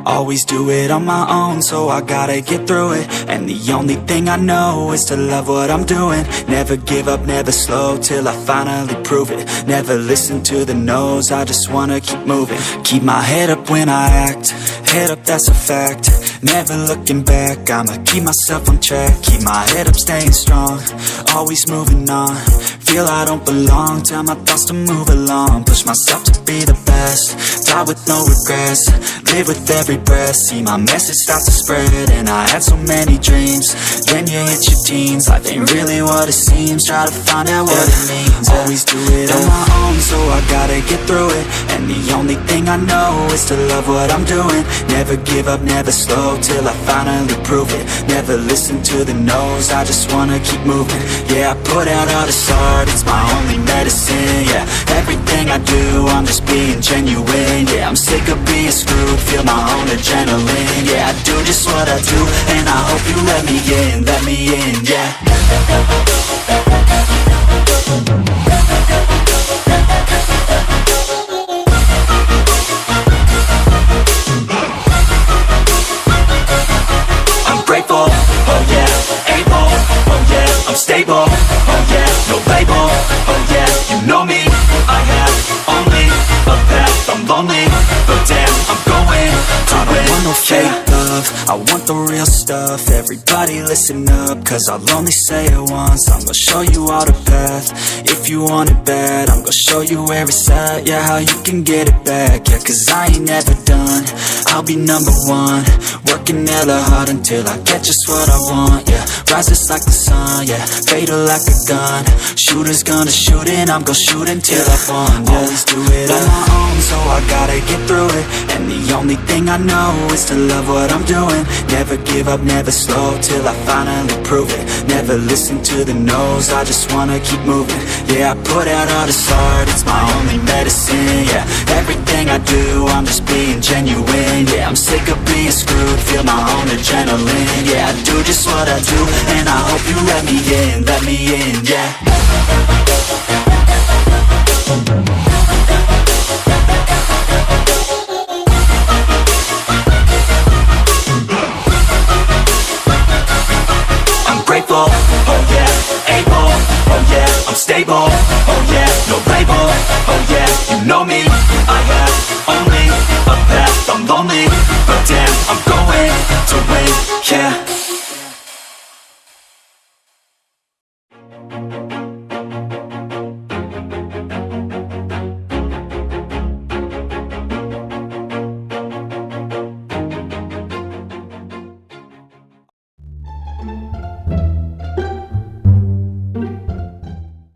Always do it on my own, so I gotta get through it. And the only thing I know is to love what I'm doing. Never give up, never slow, till I finally prove it. Never listen to the no's, I just wanna keep moving. Keep my head up when I act, head up, that's a fact. Never looking back, I'ma keep myself on track. Keep my head up, staying strong, always moving on. Feel I don't belong, tell my thoughts to move along. Push myself to be the best, die with no regrets. Live with every breath, see my message start to spread. And I had so many dreams, then you hit your teens. Life ain't really what it seems, try to find out what it means. Always do it on my own, so I gotta get through it. And the only thing I know is to love what I'm doing. Never give up, never slow, till I finally prove it. Never listen to the no's, I just wanna keep moving. Yeah, I put out all this art, it's my only medicine. Yeah, everything I do, I'm just being genuine. Yeah, I'm sick of being screwed, feel my own adrenaline. Yeah, I do just what I do, and I hope you let me in, yeah. I'm grateful, oh yeah, able, oh yeah, I'm stable, oh yeah, no label, oh yeah, you know me, I have only a path, I'm lonely, but damn, I'm going to win. I don't want no fake love, I want the real stuff. Everybody listen up, cause I'll only say it once. I'm gonna show you all the path, if you want it bad. I'm gonna show you where it's at, yeah, how you can get it back. Yeah, cause I ain't never done, I'll be number one. Working hella hard until I get just what I want, yeah. Rises like the sun, yeah, fatal like a gun. Shooter's gonna shoot and I'm gonna shoot until I won, yeah. Always do it on my own, so I gotta get through it. And the only thing I know is to love what I'm doing. Never give up, never slow, till I finally prove it. Never listen to the no's, I just wanna keep moving. Yeah, I put out all this art, it's my only medicine. Yeah, everything I do, I'm just being genuine. Yeah, I'm sick of being screwed, feel my own adrenaline. Yeah, I do just what I do, and I hope you let me in, yeah. I'm grateful, oh yeah, able, oh yeah, I'm stable, oh yeah, no label, oh yeah, you know me, I have only a path, I'm lonely, but damn, I'm going to win, yeah.